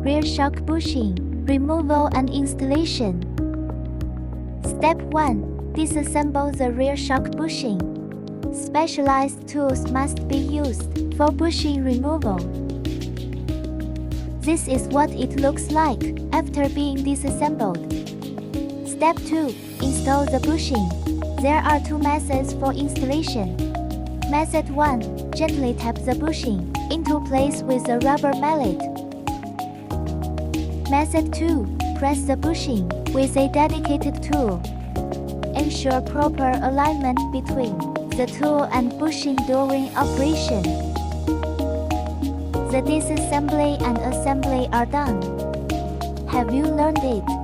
Rear shock bushing, removal and installation. Step 1. Disassemble the rear shock bushing. Specialized tools must be used for bushing removal. This is what it looks like after being disassembled. Step 2. Install the bushing. There are two methods for installation. Method 1. Gently tap the bushing into place with a rubber mallet. Method 2. Press the bushing with a dedicated tool. Ensure proper alignment between the tool and bushing during operation. The disassembly and assembly are done. Have you learned it?